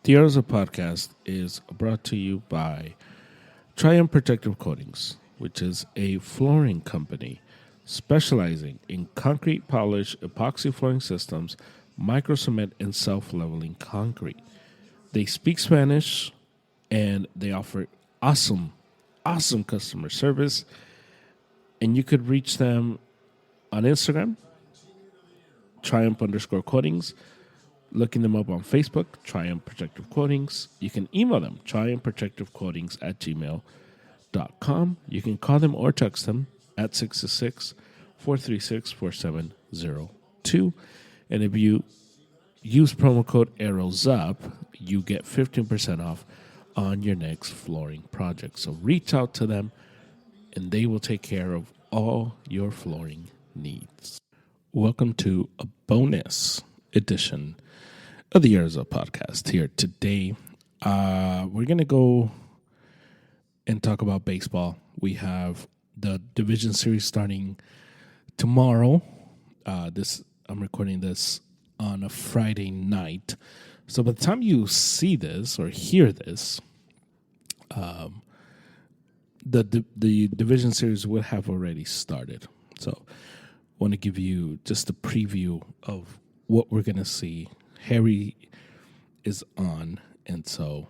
The Arza podcast is brought to you by Triumph Protective Coatings, which is a flooring company specializing in concrete polish, epoxy flooring systems, micro cement, and self leveling concrete. They speak Spanish and they offer awesome customer service. And you could reach them on Instagram, Triumph_coatings. Looking them up on Facebook, Triumph Protective Coatings. You can email them, triumphprotectivecoatings@gmail.com. You can call them or text them at 666-436-4702. And if you use promo code ARROWSUP, you get 15% off on your next flooring project. So reach out to them, and they will take care of all your flooring needs. Welcome to a bonus edition of the Urza podcast here today. We're going to go and talk about baseball. We have the division series starting tomorrow. I'm recording this on a Friday night. So by the time you see this or hear this, the division series would have already started. So I want to give you just a preview of what we're going to see. Harry is on, and so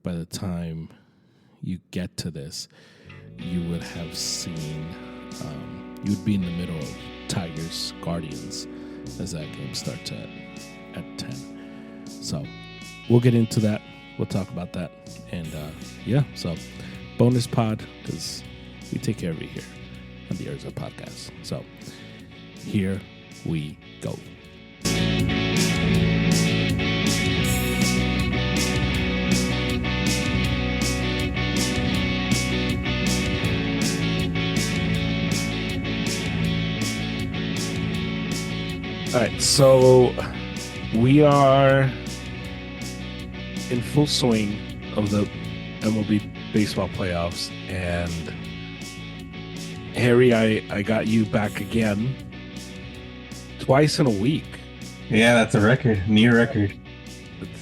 by the time you get to this, you would have seen, you'd be in the middle of Tigers Guardians as that game starts at 10. So we'll get into that. We'll talk about that. And so bonus pod, because we take care of it here on the Urza podcast. So here we go. All right, so we are in full swing of the MLB baseball playoffs, and Harry, I got you back again twice in a week. Yeah, that's a record, near record.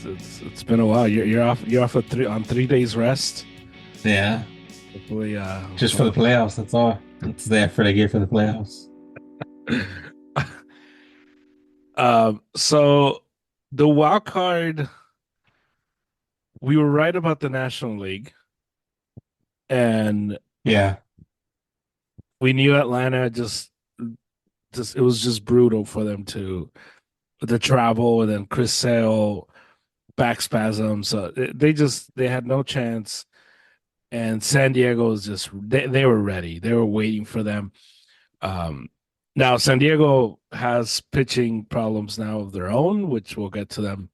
It's been a while. You're off on 3 days rest. Yeah, hopefully, just for the playoffs. That's all. That's the effort I gave for the playoffs. So the wild card, we were right about the National League, and yeah, we knew Atlanta just it was just brutal for them to travel, and then Chris Sale back spasm, so they had no chance. And San Diego was just they were ready. They were waiting for them. Now, San Diego has pitching problems now of their own, which we'll get to them.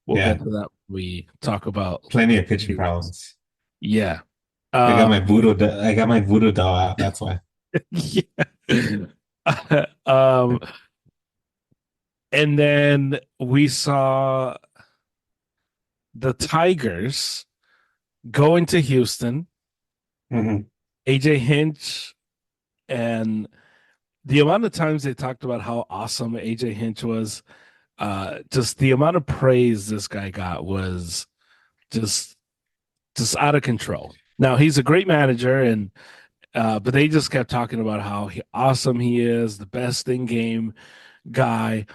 We'll get to that when we talk about plenty of pitching problems. Yeah. I got my voodoo doll out. That's why. Yeah. And then we saw the Tigers go into Houston. Mm-hmm. AJ Hinch, and the amount of times they talked about how awesome AJ Hinch was, just the amount of praise this guy got was just out of control. Now, he's a great manager, and but they just kept talking about how awesome he is, the best in-game guy.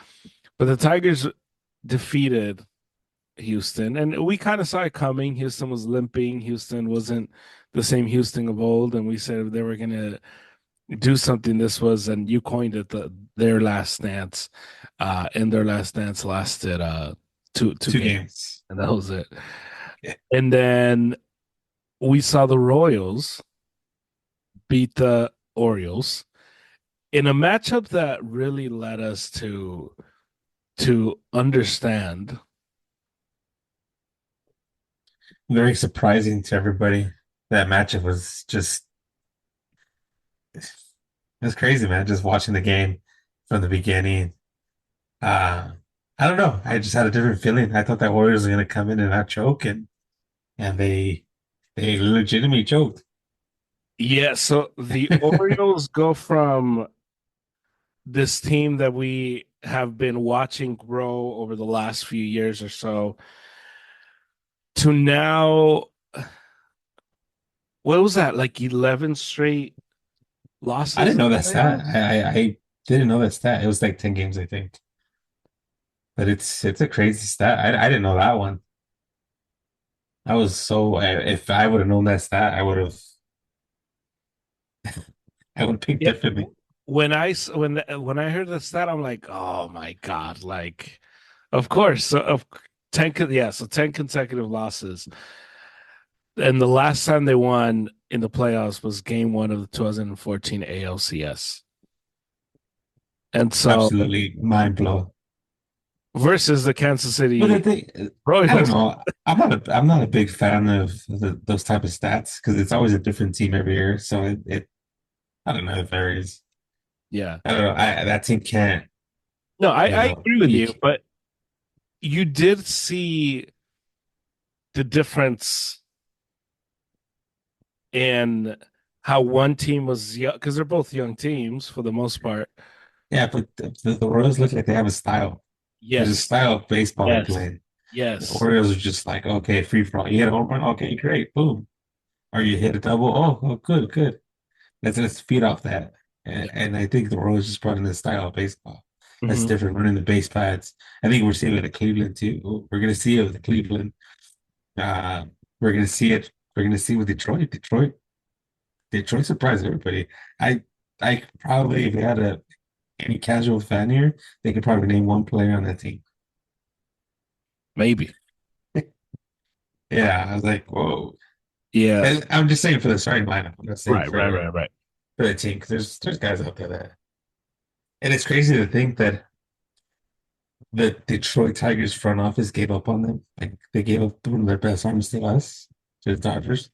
But the Tigers defeated Houston, and we kind of saw it coming. Houston was limping. Houston wasn't the same Houston of old, and we said they were going to do something. This was, and you coined it, their last dance. And their last dance lasted two games, and that was it. Yeah. And then we saw the Royals beat the Orioles in a matchup that really led us to understand. Very surprising to everybody. That matchup was just, it was crazy, man. Just watching the game from the beginning. I don't know. I just had a different feeling. I thought that Warriors were going to come in and not choke, and they legitimately choked. Yeah, so the Orioles go from this team that we have been watching grow over the last few years or so to now, what was that, like 11 straight I losses didn't in know the that stat. playoffs? I didn't know that stat. It was like 10 games, I think. But it's a crazy stat. I didn't know that one. I was so if I would have known that stat, I would have picked Yeah. differently. When I heard the stat, I'm like, oh my God, like, of course. So of 10 consecutive losses. And the last time they won in the playoffs was game one of the 2014 ALCS. And so Absolutely mind blown. versus the Kansas But the City thing, I don't Royals. know. I'm not a big fan of those type of stats because it's always a different team every year. So it I don't know. It varies. Yeah. I don't know. That team can't. No, You I know. agree with You you, but you did see the difference in how one team was young because they're both young teams for the most part. Yeah, but the Royals look like they have a style. There's a Yes, style of baseball they yes, play. The yes. Orioles are just like, okay, free for all. You hit a home run, okay, great, boom. Or you hit a double, oh, good, good. Let's feed off that. Yeah. And I think the Royals just brought in this style of baseball. That's Mhm. different, running the base pads. I think we're seeing it at Cleveland too. We're gonna see it with Cleveland. Uh, we're gonna see it. We're gonna see with Detroit. Detroit surprised everybody. I I probably if you had any casual fan here, they could probably name one player on that team. Maybe. Yeah, I was like, whoa. Yeah. And I'm just saying for the starting lineup. I'm not saying Right, right, right, right. for the team because there's guys out there that, and it's crazy to think that the Detroit Tigers front office gave up on them. Like they gave up one of their best arms to us, to the Dodgers.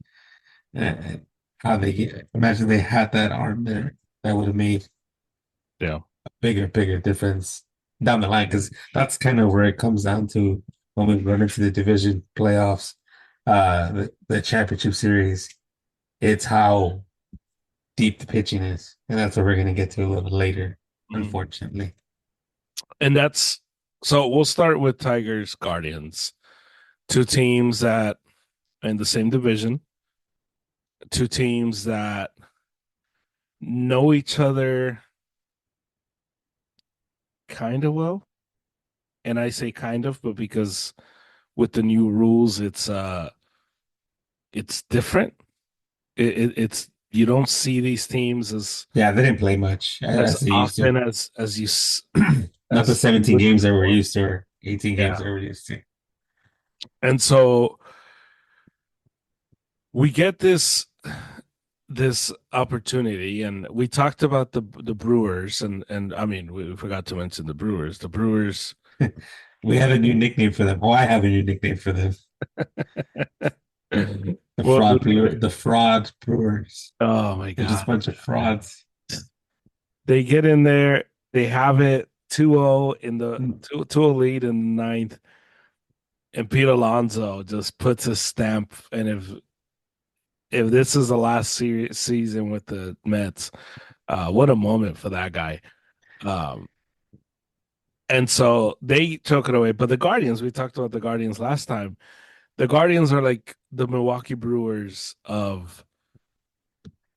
And how they imagine they had that arm there, that would have made Yeah. a bigger difference down the line because that's kind of where it comes down to when we run into the division playoffs, the championship series. It's how deep the pitching is, and that's what we're gonna get to a little later, Mhm. unfortunately. And that's so we'll start with Tigers Guardians, two teams that are in the same division, two teams that know each other kind of well. And I say kind of, but because with the new rules, it's different. It's you don't see these teams Yeah, they didn't play much as as they used to. often as Not the as you 17 would games that we're before. used to, or 18 games Yeah, that we're used to. and so we get this opportunity, and we talked about the Brewers, and I mean we forgot to mention the Brewers. The Brewers. We had a new nickname for them. Oh, I have a new nickname for them. What The fraud brewers. oh my They're just a God. bunch of frauds. They get in there, they have it 2-0 in the 2-0 lead in the ninth, and Pete Alonso just puts a stamp. And if this is the last season with the Mets, what a moment for that guy. Um, and so they took it away. But the Guardians, we talked about the Guardians last time. The Guardians are like the Milwaukee Brewers of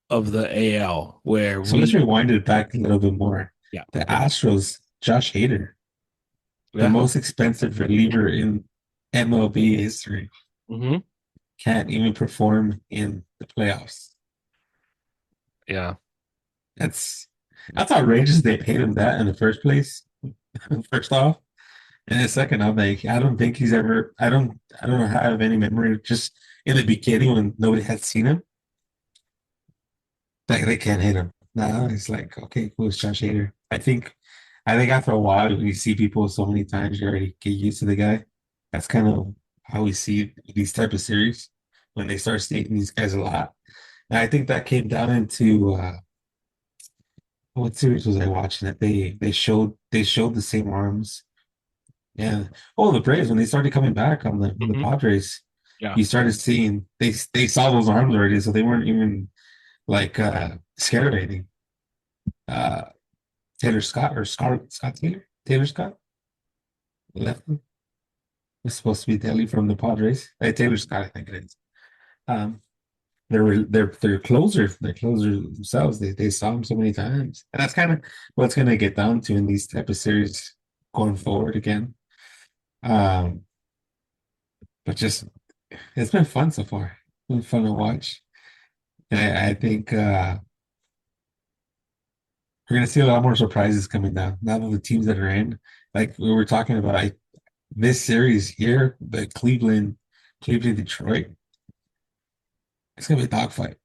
the AL, where So let's we rewind it back a little bit more. yeah The Astros, Josh Hader, the yeah most expensive reliever in MLB history, hmm can't even perform in the playoffs. yeah That's that's outrageous. They paid him that in the first place. First off, and then second, I'm like, I don't think he's ever. I don't have any memory. Just in the beginning when nobody had seen him, like they can't hit him. Now it's like, okay, who's Josh Hader? I think after a while, when you see people so many times, you already get used to the guy. That's kind of how we see these type of series when they start stating these guys a lot. And I think that came down into what series was I watching that they showed the same arms. Yeah. Oh, the Braves when they started coming back on the hmm Padres, yeah you started seeing they saw those arms already, so they weren't even like scared of anything. Uh Taylor Scott or Scott Taylor. Taylor Scott left. Was supposed to be Delhi from the Padres. Taylor Scott, I think it is. Um, they're closers. They're closers themselves. They saw him so many times, and that's kind of what's going to get down to in these type of series going forward again. Um, but just it's been fun so far. It's been fun to watch. And I think we're going to see a lot more surprises coming down now that the teams that are in, like we were talking about, this series here, the Cleveland, Detroit, it's going to be a dogfight.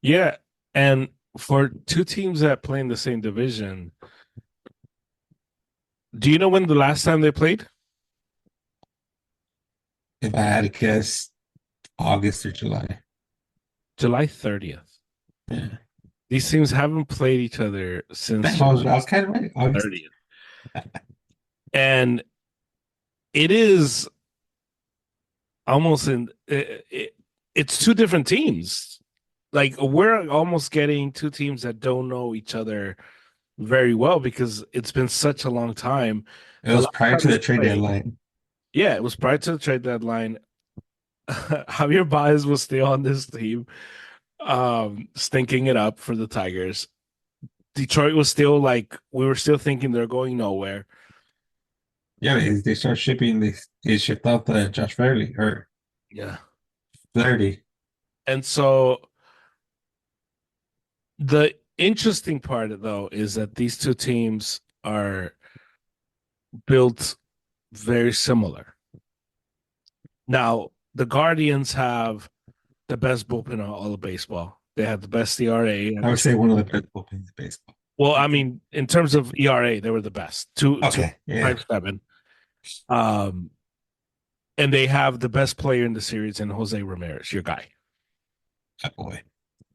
Yeah, and for two teams that play in the same division, do you know when the last time they played? If I had to guess, August or July. July 30th. Yeah. These teams haven't played each other since Damn, July I was kind of right. August. 30th. And it is almost it's two different teams. Like we're almost getting two teams that don't know each other very well because it's been such a long time. It The was last prior time to they the trade played, deadline. yeah, it was prior to the trade deadline. Javier Baez was still on this team, stinking it up for the Tigers. Detroit was still like we were still thinking they're going nowhere. Yeah, they start shipping. They shipped out the Josh Fairley or Yeah. Flaherty. And so the interesting part though is that these two teams are built very similar. Now, the Guardians have the best bullpen in all of baseball. They have the best ERA. I would say one of the best bullpens in baseball. Well, I mean, in terms of ERA, they were the best. Two Okay, yeah. five seven. Um, and they have the best player in the series in Jose Ramirez, your guy, Oh, boy.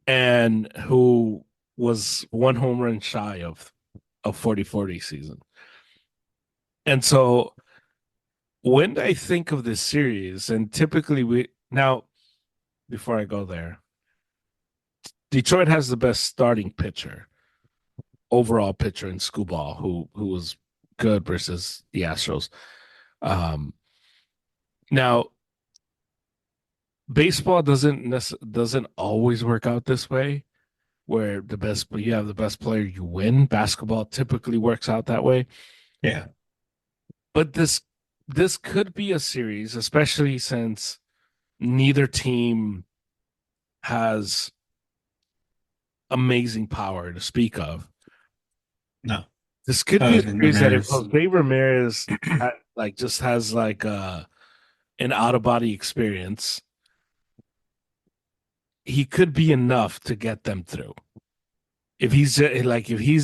and who was one home run shy of a 40-40 season. And so when I think of this series, and typically we now before I go there, Detroit has the best starting pitcher, overall pitcher in Skubal, who was good versus the Astros. Um, now baseball doesn't always work out this way, where the best you have the best player you win. Basketball typically works out that way, Yeah. but this could be a series, especially since neither team has amazing power to speak of. No. This could be Other a than series that if Ramirez. Jose Ramirez like just has like an out of body experience, he could be enough to get them through. If he's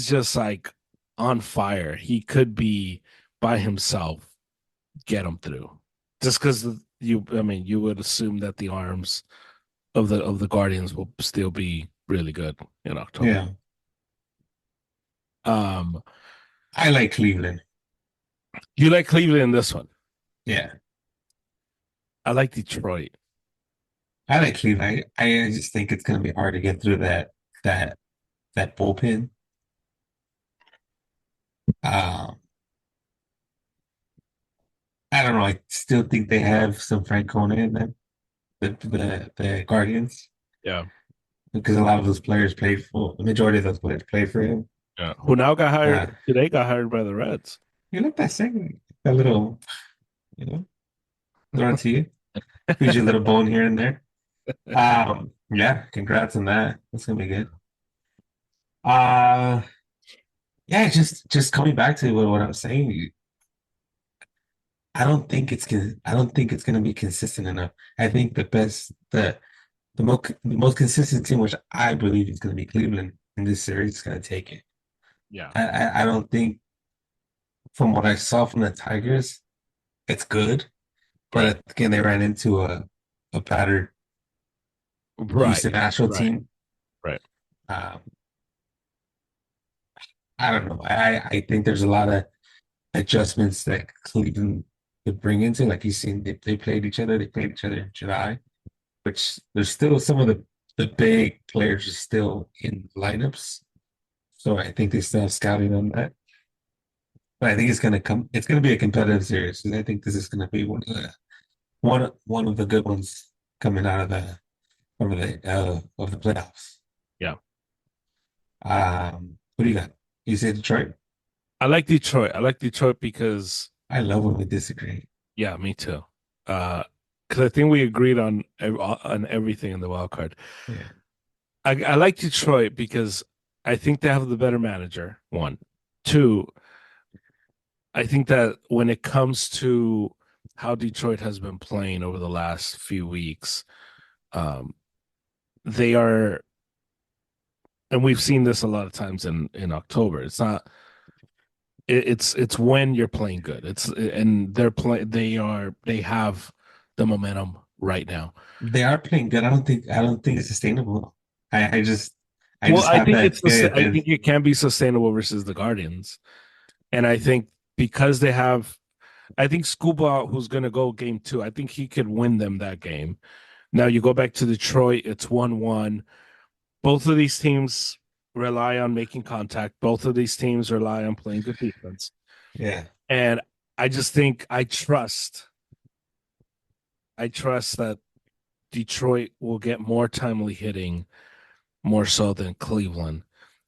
just like on fire, he could be by himself get them through. Just because I mean, you would assume that the arms of the Guardians will still be really good in October. Yeah. Um, I like Cleveland. you like Cleveland in this one? Yeah. I like Detroit. I like Cleveland. I just think it's going to be hard to get through that that bullpen. Um, I don't know. I still think they have some Francona in them, the Guardians, Yeah, because a lot of those players played for the majority of those players played for him. yeah. Who now got Uh, hired today? Got hired by the Reds. you like that segment, a little, you know, throw it to you. Squeeze your little bone here and there. Yeah, congrats on that. That's gonna be good. Uh, yeah, just coming back to what I was saying. I don't think it's gonna be consistent enough. I think the most consistent team, which I believe is gonna be Cleveland in this series, is gonna take it. Yeah, I don't think from what I saw from the Tigers, it's good. right, But again, they ran into a battered right, Houston Astro right, team. right. Um, I don't know. I think there's a lot of adjustments that Cleveland could bring into. Like you've seen, they played each other. They played each other in July, which there's still some of the big players are still in lineups. So I think they still have scouting on that. But I think it's gonna come. It's gonna be a competitive series. I think this is gonna be one of the good ones coming out of the playoffs. Yeah. What do you got? You say Detroit? I like Detroit. I like Detroit because I love when we disagree. yeah, me too. Because I think we agreed on everything in the wild card. Yeah, I like Detroit because I think they have the better manager. One, two. I think that when it comes to how Detroit has been playing over the last few weeks, um, they are, and we've seen this a lot of times in October. It's not. It's when you're playing good. It's and they're play. They have the momentum right now. they are playing good. I don't think it's sustainable. I Well, just I have think that feeling I that think it can be sustainable versus the Guardians, and I think because they have, I think Scuba, who's going to go game two, I think he could win them that game. Now you go back to Detroit, it's 1-1. Both of these teams rely on making contact. Both of these teams rely on playing good defense. yeah, And I just think I trust that Detroit will get more timely hitting more so than Cleveland.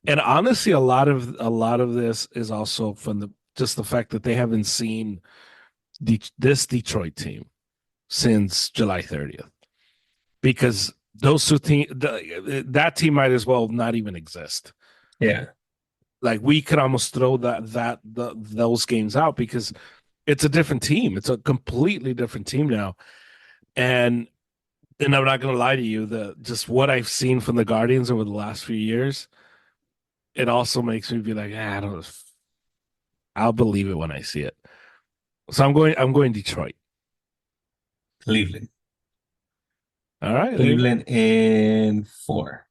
And honestly, a lot of this is also from the just the fact that they haven't seen this Detroit team since July 30th. Because those two teams, that team might as well not even exist. yeah. Like we could almost throw those games out because it's a different team. It's a completely different team now. And I'm not gonna lie to you, the just what I've seen from the Guardians over the last few years, it also makes me be like, I don't. I'll believe it when I see it. So I'm going Detroit. Cleveland, All right, there you go. Cleveland in four.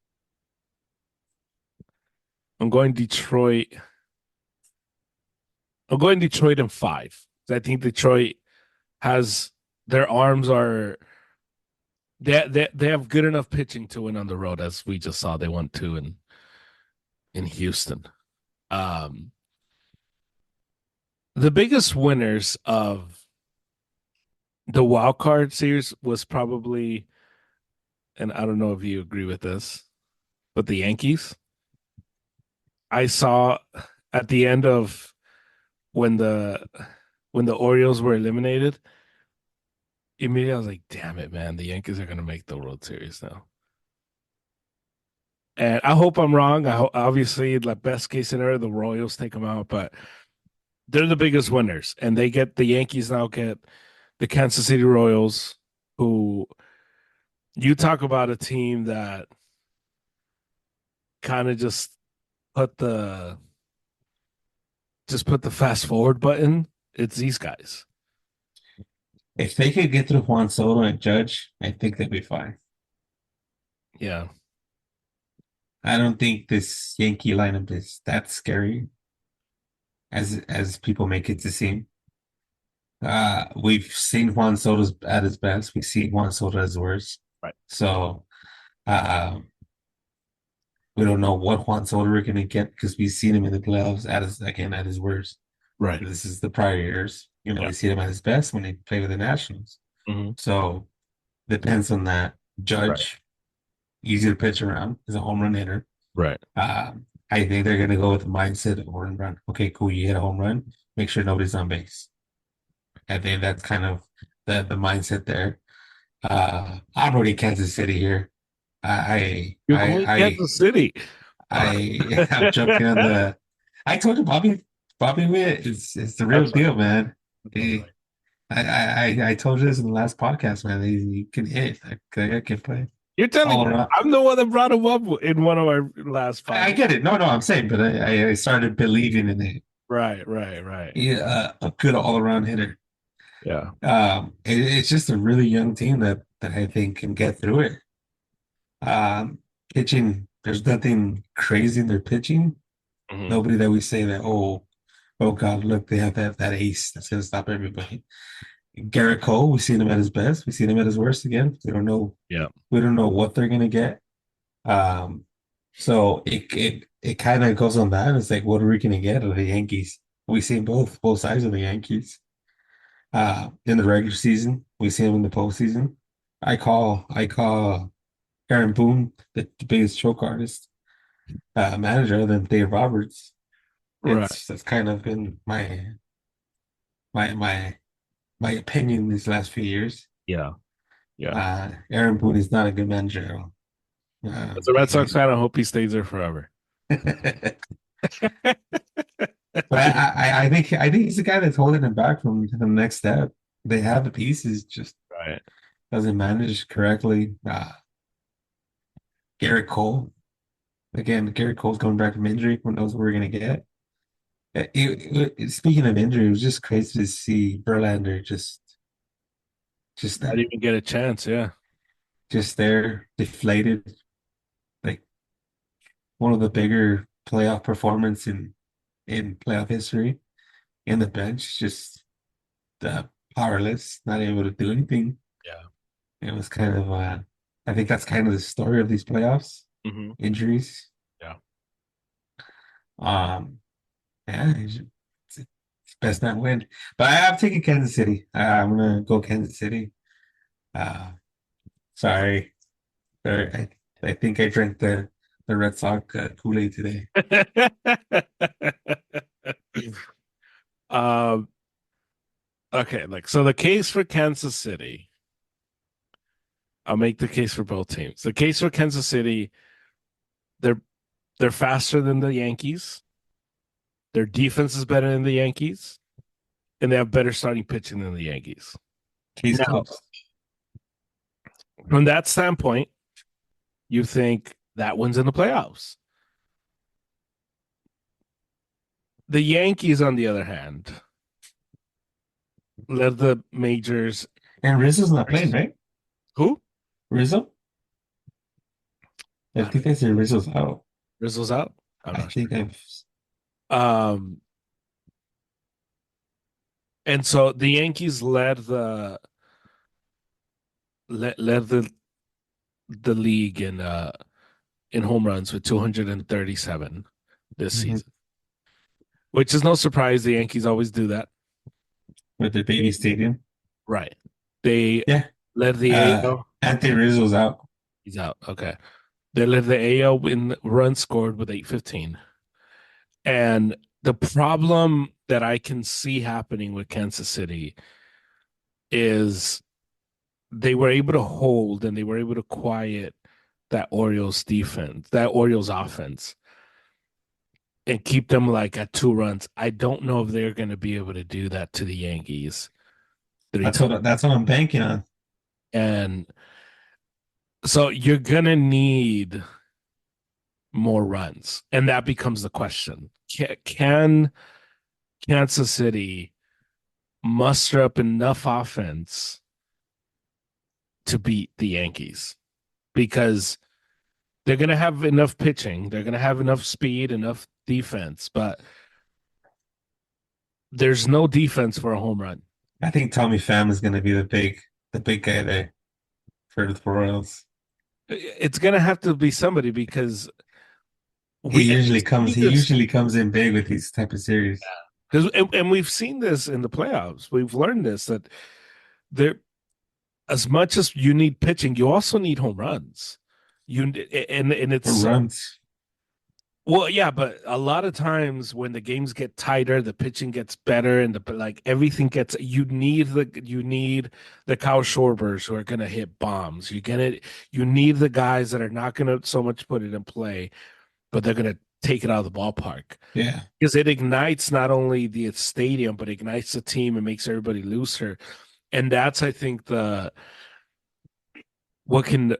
I'm going Detroit. I'm going Detroit in five. I think Detroit has their arms are they have good enough pitching to win on the road, as we just saw they went to in Houston. Um, the biggest winners of the wild card series was probably, and I don't know if you agree with this, but the Yankees. I saw at the end of when the when the Orioles were eliminated, immediately I was like, "Damn it, man! The Yankees are going to make the World Series now." And I hope I'm wrong. Obviously, the best case scenario, the Royals take them out, but they're the biggest winners, and they get the Yankees now get the Kansas City Royals, who you talk about a team that kind of put the put the fast forward button. It's these guys. If they could get through Juan Soto and Judge, I think they'd be fine. Yeah. I don't think this Yankee lineup is that scary as people make it to seem. We've seen Juan Soto at his best. We've seen Juan Soto at his worst. Right. So uh, we don't know what Juan Soto we're gonna get because we've seen him in the playoffs at his worst. Right. This is the prior years. Yeah. We see him at his best when he played with the Nationals. Hmm. So depends on that. Right. Judge, easy to pitch around, is a home run hitter. Right. I think they're gonna go with the mindset of home run. Okay, cool, you hit a home run, make sure nobody's on base. I think that's kind of the mindset there. I'm already Kansas City here. You're going Kansas City. I'm jumping on the. I told you, Bobby Witt is the real That's right. deal, man. That's right. I told you this in the last podcast, man. He can hit. That guy can play You're telling all me around. I'm the one that brought him up in one of our last I podcasts. get it. No, I'm saying, but I started believing in it. Right, right, right. A good all around hitter. Yeah. It's just a really young team that I think can get through it. Um, Pitching, there's nothing crazy in their pitching. Hmm. Nobody that we say that, oh God, look, they have that ace that's gonna stop everybody. Garrett Cole, we've seen him at his best. We've seen him at his worst again. Yeah. We don't know what they're gonna get. Um, so it kind of goes on that. It's like, what are we gonna get of the Yankees? We see both sides of the Yankees. In the regular season, we see them in the postseason. I call Aaron Boone the biggest choke artist manager other than Dave Roberts. Right. That's kind of been my my my opinion these last few years. Yeah. Yeah. Aaron Boone is not a good manager at all. As a Red Sox He, fan, I hope he stays there forever. but I think he's the guy that's holding him back from the next step. They have the pieces, just Right. doesn't manage correctly. Garrett Cole. Again, Garrett Cole's coming back from injury. Who knows what we're gonna get? Speaking of injury, it was just crazy to see Verlander just Not even get a chance. Yeah. just there, deflated, like one of the bigger playoff performance in playoff history. In the bench, just powerless, not able to do anything. Yeah. It was kind of I think that's kind of the story of these playoffs. Hmm. Injuries. Yeah. Um, yeah, it's best not win. But I'm taking Kansas City. I'm gonna go Kansas City. Uh, sorry, I think I drank the Red Sox Kool-Aid today. um. Okay. Like so, the case for Kansas City. I'll make the case for both teams. The case for Kansas City. They're they're faster than the Yankees. Their defense is better than the Yankees, and they have better starting pitching than the Yankees. Case Now, closed. from that standpoint, you think that one's in the playoffs. The Yankees, on the other hand, led the majors. And Rizzo's not playing, right? Who? Rizzo? I I don't think know. I said Rizzo's out. Rizzo's out. I'm I not think sure. I've Um, and so the Yankees led the league in home runs with 237 this mhm, season, which is no surprise. The Yankees always do that. with the baby stadium. Right. They Yeah. led the AL. Anthony Rizzo's out. He's out. Okay. They led the AL in runs scored with 815. And the problem that I can see happening with Kansas City is they were able to hold and they were able to quiet that Orioles defense, that Orioles offense, and keep them like at 2 runs. I don't know if they're going to be able to do that to the Yankees 3 times. That's what I'm banking on. And so you're going to need more runs. And that becomes the question. Can Kansas City muster up enough offense to beat the Yankees? Because they're going to have enough pitching, they're going to have enough speed, enough defense, but there's no defense for a home run. I think Tommy Pham is going to be the big guy there for the Royals. It's going to have to be somebody because He we and we've usually seen comes he this usually comes in big with these type of series. because and we've seen this in the playoffs. We've learned this that there as much as you need pitching, you also need home runs. You and For it's runs. well, yeah, but a lot of times when the games get tighter, the pitching gets better, and the like everything gets. You need the Kyle Schwarbers who are going to hit bombs. You need the guys that are not going to so much put it in play, but they're going to take it out of the ballpark Yeah. because it ignites not only the stadium but ignites the team and makes everybody looser. And that's I think the what can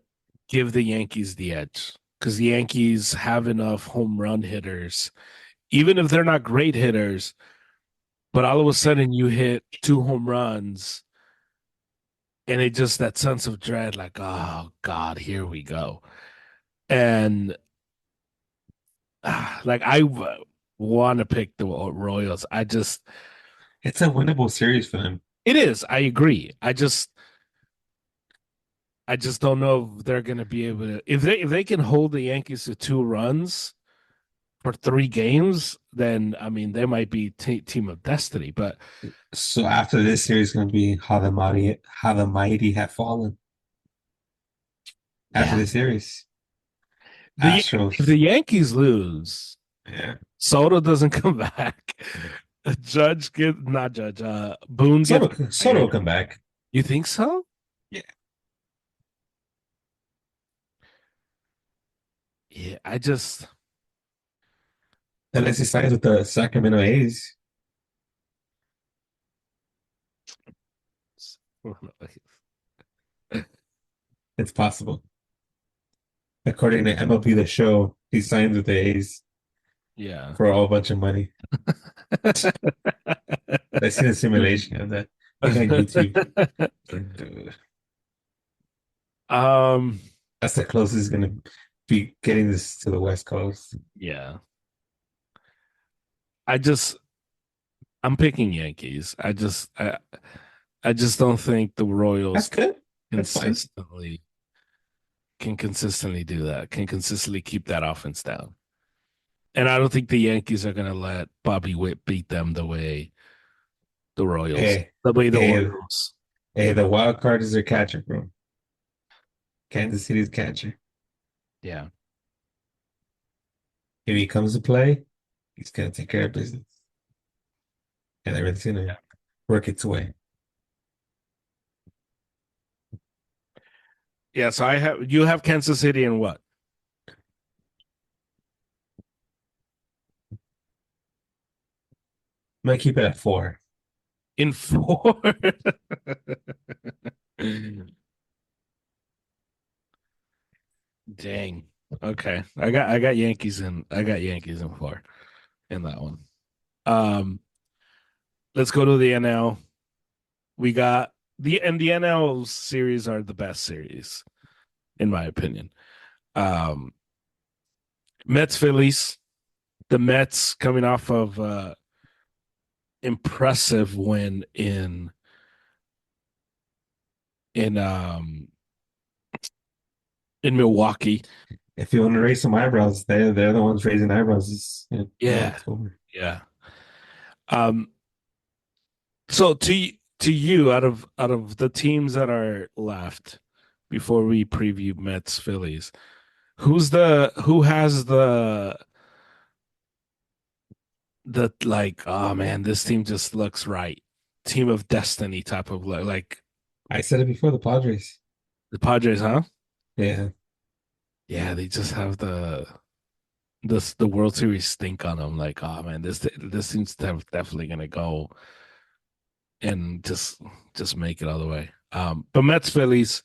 give the Yankees the edge because the Yankees have enough home run hitters, even if they're not great hitters. But all of a sudden, you hit 2 home runs, and it just that sense of dread, like, oh God, here we go. And like, I want to pick the Royals. It's a winnable series for them. It is. I agree. I just don't know if they're going to be able to if they can hold the Yankees to 2 runs for 3 games, then I mean they might be team of destiny. But So after this series, going to be how the mighty have fallen. After yeah, this series, the if the Astros. Yankees lose, Yeah, Soto doesn't come back. Judge get not Judge. Boone gets Soto will fired. come back. You think so? Yeah, Yeah, I just unless he signs with the Sacramento A's, it's possible. According to MLB The Show, he signs with the A's yeah. for a whole bunch of money. I seen a simulation of that. I think on YouTube. Dude, um, that's the closest he's gonna be getting this to the West Coast. yeah. I just I'm picking Yankees. I just don't think the That's Royals good. That's fine. consistently can consistently do that. Can consistently keep that offense down. And I don't think the Yankees are going to let Bobby Witt beat them Hey, the way the hey, Orioles. hey, the wild card is their catcher, bro. Kansas City's catcher. Yeah. If he comes to play, he's gonna take care of business. And everything's gonna work its way. Yeah. So you have Kansas City in what? Might keep it at 4. In four. Dang. Okay. I got Yankees in four in that one. Um, let's go to the NL. We got the NL series are the best series, in my opinion. Um, Mets Phillies. The Mets coming off of impressive win in in Milwaukee. If you want to raise some eyebrows, they're the ones raising eyebrows in Yeah, October. yeah. Um, so to you, out of the teams that are left before we preview Mets Phillies, who has the like, oh man, this team just looks right. Team of destiny type of look, like I said it before, the Padres. the Padres, huh? Yeah, Yeah, they just have the World Series stink on them. Like, oh man, this seems definitely gonna go and just make it all the way. But Mets Phillies,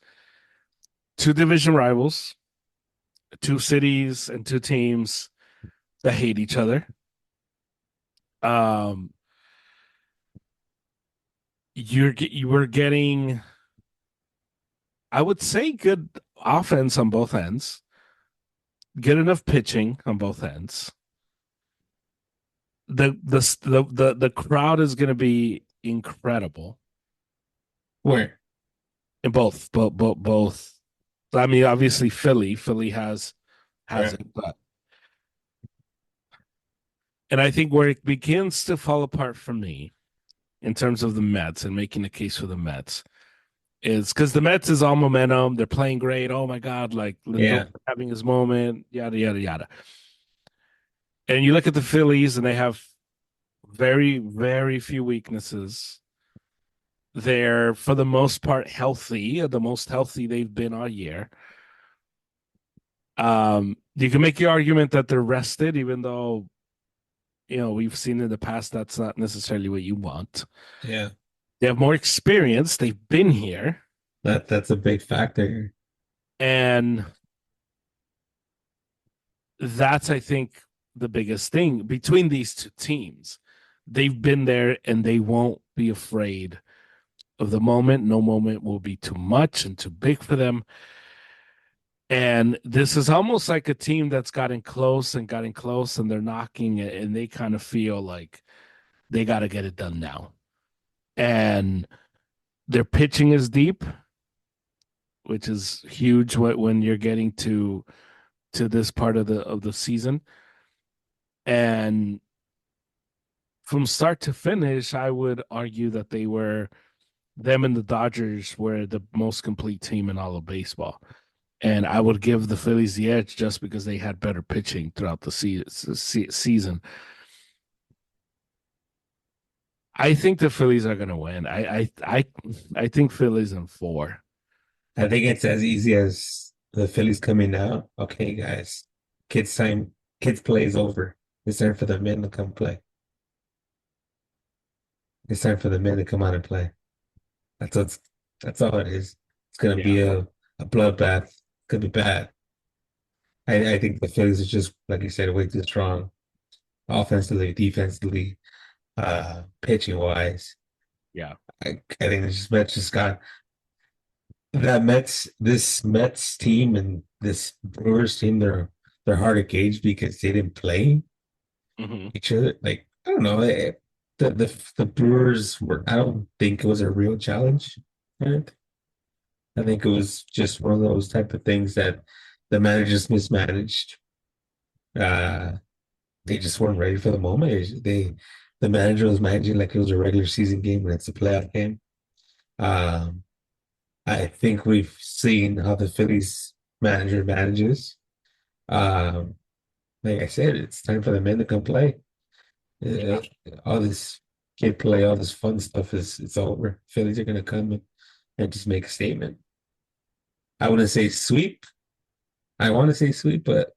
two division rivals, two cities and two teams that hate each other. Um, you were getting, I would say, good offense on both ends, good enough pitching on both ends. The crowd is going to be incredible where? in both. I mean, obviously Philly has Right. it, but and I think where it begins to fall apart for me in terms of the Mets and making a case for the Mets is because the Mets is all momentum. They're playing great. Oh my God, like Lindor Yeah, having his moment, yada, yada, yada. And you look at the Phillies and they have very, very few weaknesses. They're, for the most part, healthy, the most healthy they've been all year. You can make the argument that they're rested, even though, we've seen in the past that's not necessarily what you want. yeah. They have more experience. They've been here. That's a big factor. And that's, I think, the biggest thing between these two teams. They've been there and they won't be afraid of the moment. No moment will be too much and too big for them. And this is almost like a team that's gotten close and gotten close and they're knocking it and they kind of feel like they got to get it done now. And their pitching is deep, which is huge when you're getting to this part of the season. And from start to finish, I would argue that them and the Dodgers were the most complete team in all of baseball. And I would give the Phillies the edge just because they had better pitching throughout the season. I think the Phillies are going to win. I think Phillies in four. I think it's as easy as the Phillies coming out. Okay, guys, kids time, kids play is over. It's time for the men to come play. It's time for the men to come out and play. That's what's that's all it is. It's gonna Yeah. be a bloodbath. It's gonna be bad. I think the Phillies are just, like you said, way too strong, offensively, defensively, pitching wise. Yeah. I think this Mets just got this Mets team and this Brewers team, they're hard to gauge because they didn't play Hmm. each other. Like, I don't know. The Brewers were, I don't think it was a real challenge. Right? I think it was just one of those type of things that the managers mismanaged. Uh, they just weren't ready for the moment. The manager was managing like it was a regular season game and it's a playoff game. Um, I think we've seen how the Phillies manager manages. Um, like I said, it's time for the men to come play. Uh, all this kid play, all this fun stuff is it's over. Phillies are gonna come and just make a statement. I wouldn't say sweep. I want to say sweep, but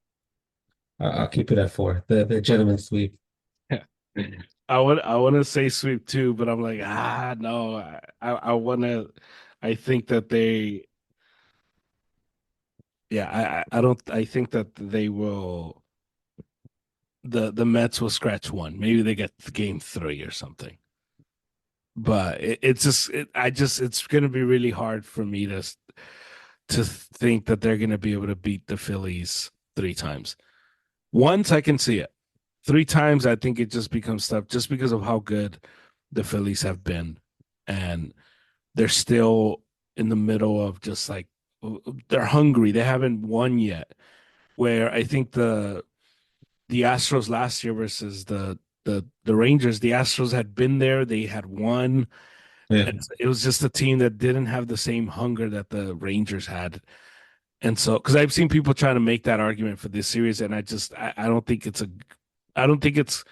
I'll keep it at four. The gentleman sweep. Yeah. I want to say sweep too, but I'm like, no. I want to. I think that they. Yeah, I don't. I think that they will. The Mets will scratch one. Maybe they get game three or something. But it's just. It's going to be really hard for me to think that they're going to be able to beat the Phillies three times. Once I can see it. Three times, I think it just becomes tough just because of how good the Phillies have been. And they're still in the middle of just like they're hungry. They haven't won yet. Where I think the Astros last year versus the Rangers, the Astros had been there, they had won. Yeah, It was just a team that didn't have the same hunger that the Rangers had. And so, because I've seen people trying to make that argument for this series, and I don't think I don't think it's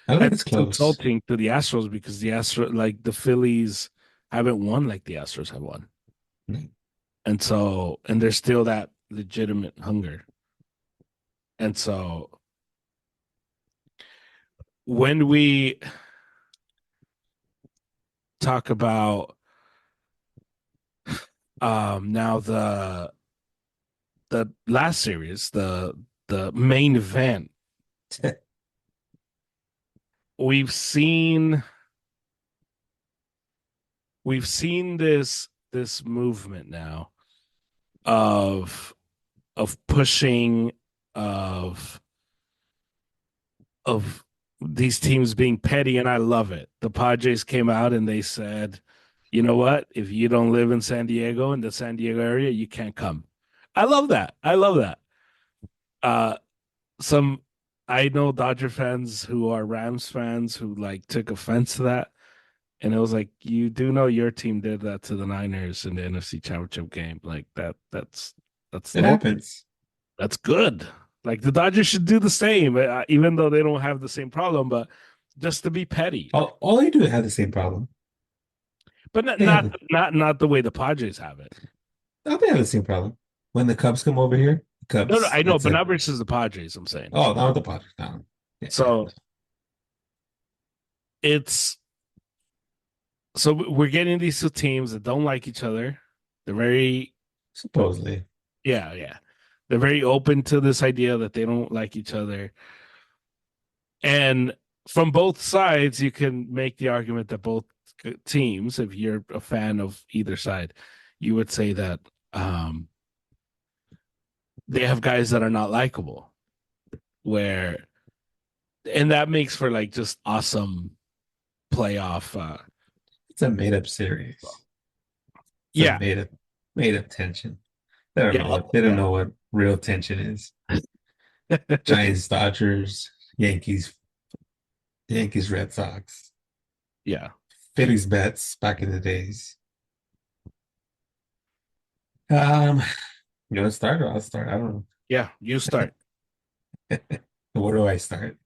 I don't I think think it's it's close. insulting to the Astros because the Phillies haven't won like the Astros have won. And so, and there's still that legitimate hunger. And so, when we talk about now the last series, the main event, we've seen we've seen this movement now of pushing of of these teams being petty, and I love it. The Padres came out and they said, "You know what? If you don't live in San Diego in the San Diego area, you can't come." I love that. I love that. Uh, some I know Dodger fans who are Rams fans who like took offense to that, and it was like, you do know your team did that to the Niners in the NFC Championship game, like that's It happens. that's good. Like the Dodgers should do the same, even though they don't have the same problem, but just to be petty. All they do have the same problem. But not They not have not not the way the Padres have it. they have the same problem. When the Cubs come over here, the No, Cubs, I know, that's but it. not versus the Padres. I'm saying. Oh, not the Padres. No. Yeah, So it's we're getting these two teams that don't like each other. They're very supposedly. yeah. They're very open to this idea that they don't like each other. And from both sides, you can make the argument that both teams, if you're a fan of either side, you would say that they have guys that are not likable. Where and that makes for like just awesome playoff. It's a made up series. It's a Yeah, made up tension. They don't yeah, know what real tension is. yeah. Giants, Dodgers, Yankees. Yankees, Red Sox, Yeah. Phillies, Mets back in the days. Um, you want to start or I'll start? I don't Yeah. You start. know. Where do I start?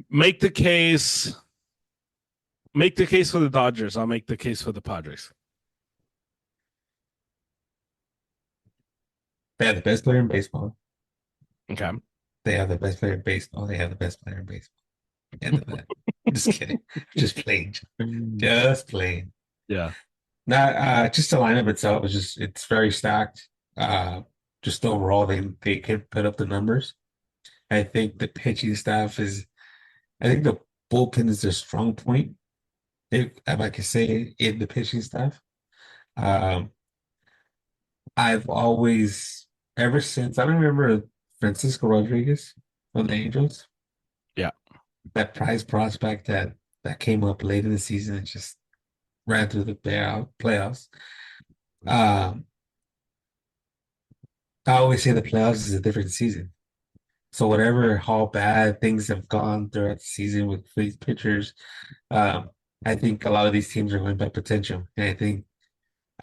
Make the case. Make the case for the Dodgers. I'll make the case for the Padres. They have the best player in baseball. Okay. They have the best player in baseball. They have the best player in baseball. End of that. Just kidding. Just playing. Just playing. Yeah. Not just the lineup itself is just it's very stacked. Uh just overall they can put up the numbers. I think the pitching staff is I think the bullpen is their strong point, if I can say in the pitching staff. Um I've always ever since I remember Francisco Rodriguez on the Angels, Yeah. that prize prospect that came up late in the season and just ran through the playoffs. Um I always say the playoffs is a different season. So whatever how bad things have gone throughout the season with these pitchers, um, I think a lot of these teams are going by potential. And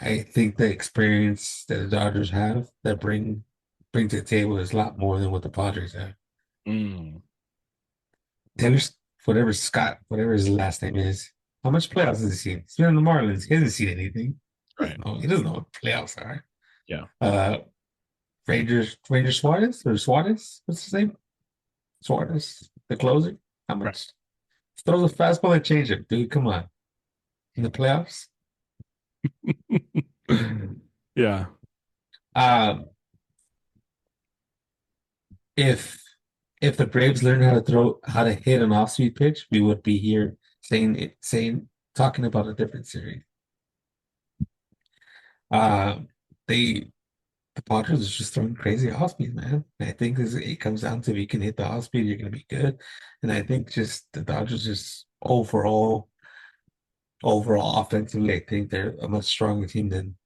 I think the experience that the Dodgers have that bring to the table is a lot more than what the Padres have. Mm, Taylor's whatever Scott, whatever his last name is, how much playoffs has he seen? He's been in the Marlins. He hasn't seen anything. right. He doesn't know what playoffs are. Yeah. Uh Ranger Suarez or Suarez? What's his name? Suarez, the closer. How Right. much? Throws a fastball and change it, dude. Come on. In the playoffs. Yeah. Um, if if the Braves learned how to hit an off-speed pitch, we would be here saying talking about a different series. Um, they the Padres is just throwing crazy off speed, man. And I think it comes down to if you can hit the off speed, you're gonna be good. And I think just the Dodgers just overall offensively, I think they're a much stronger team than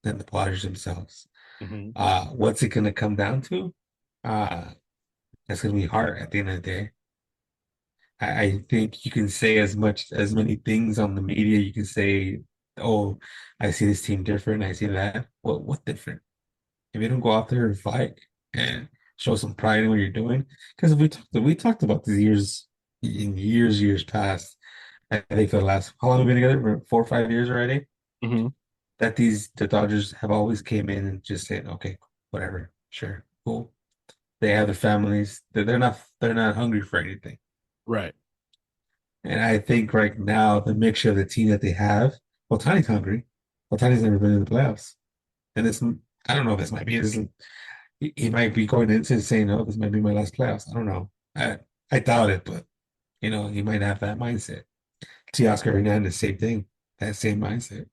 the Padres themselves. Hmm. What's it gonna come down to? Uh, that's gonna be hard at the end of the day. I think you can say as many things on the media. You can say, "Oh, I see this team different. I see that." What different? If you don't go out there and fight and show some pride in what you're doing, because we talked about these years past. I think for the last how long have we been together? For 4 or 5 years already. Hmm. That the Dodgers have always came in and just said, okay, whatever, sure, cool. They have their families. They're not hungry for anything. Right. And I think right now the mixture of the team that they have, well, Tiny's hungry. Well, Tiny's never been in the playoffs, and this I don't know. This might be this. He might be going into saying, "Oh, this might be my last playoffs." I don't know. I doubt it, but he might have that mindset. Teoscar Hernandez, same thing, that same mindset.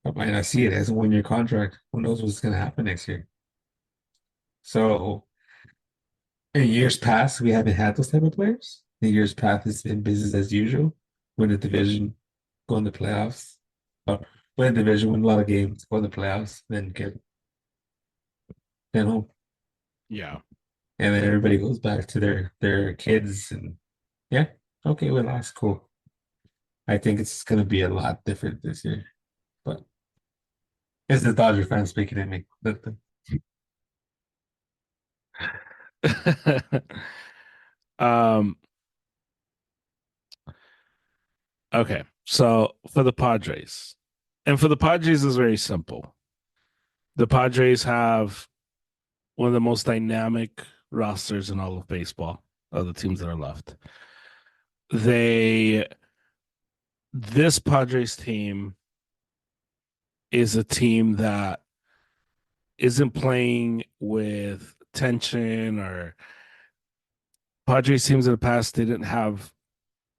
I might not see it as a 1 year contract. Who knows what's going to happen next year? So in years past, we haven't had those type of players. In years past, it's been business as usual. Win the division, go in the playoffs, or win the division, win a lot of games, go in the playoffs, then get home, Yeah. and then everybody goes back to their kids and yeah, okay, well that's cool. I think it's gonna be a lot different this year, but it's the Dodger fan speaking at me. um, okay. So for the Padres, and for the Padres is very simple. The Padres have one of the most dynamic rosters in all of baseball of the teams that are left. They this Padres team is a team that isn't playing with tension or Padres teams in the past didn't have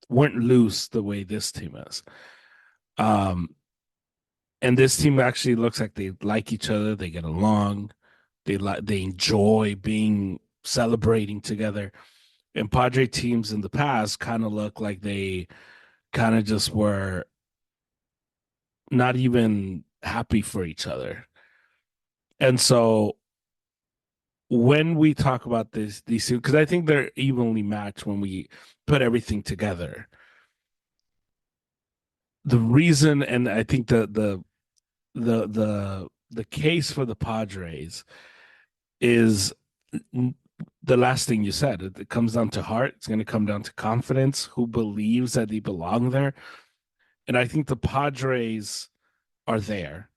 weren't loose the way this team is. Um, and this team actually looks like they like each other, they get along, they enjoy being celebrating together. And Padre teams in the past kind of look like they kind of just were not even happy for each other. And so when we talk about these two, because I think they're evenly matched when we put everything together. The reason, and I think the case for the Padres is the last thing you said. It comes down to heart. It's going to come down to confidence. Who believes that they belong there? And I think the Padres are there.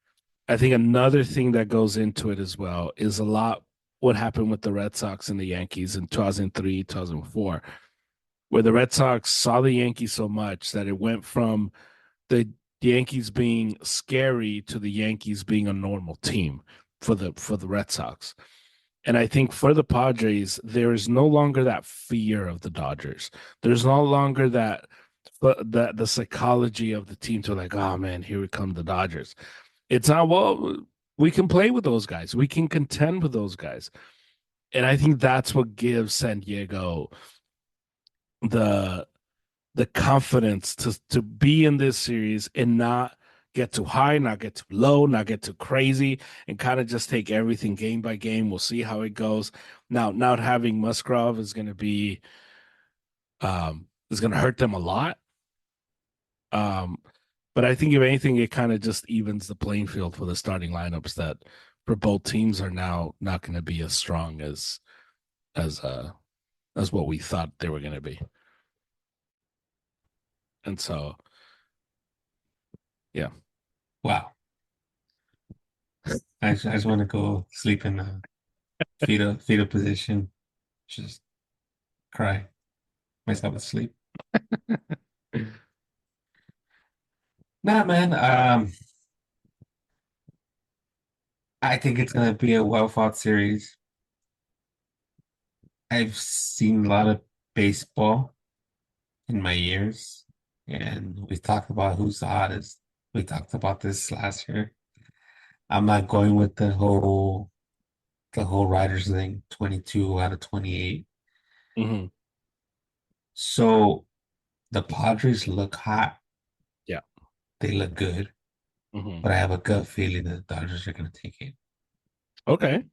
I think another thing that goes into it as well is a lot what happened with the Red Sox and the Yankees in 2003, 2004, where the Red Sox saw the Yankees so much that it went from the Yankees being scary to the Yankees being a normal team for the Red Sox. And I think for the Padres, there is no longer that fear of the Dodgers. There's no longer that the psychology of the team to like, oh man, here we come the Dodgers. It's not, well, we can play with those guys. We can contend with those guys. And I think that's what gives San Diego the the confidence to be in this series and not get too high, not get too low, not get too crazy, and kind of just take everything game by game. We'll see how it goes. Now, not having Musgrove is going to hurt them a lot. Um, but I think if anything, it kind of just evens the playing field for the starting lineups that for both teams are now not going to be as strong as uh as what we thought they were going to be. And so, yeah. Wow. I just want to go sleep in a fetal position, just cry myself to sleep. Nah, man. I think it's gonna be a well fought series. I've seen a lot of baseball in my years, and we talked about who's the hottest. We talked about this last year. I'm not going with the whole Riders thing, 22 out of 28. Hmm. So the Padres look hot. Yeah. They look good, Hmm. but I have a gut feeling that the Dodgers are going to take it. Okay.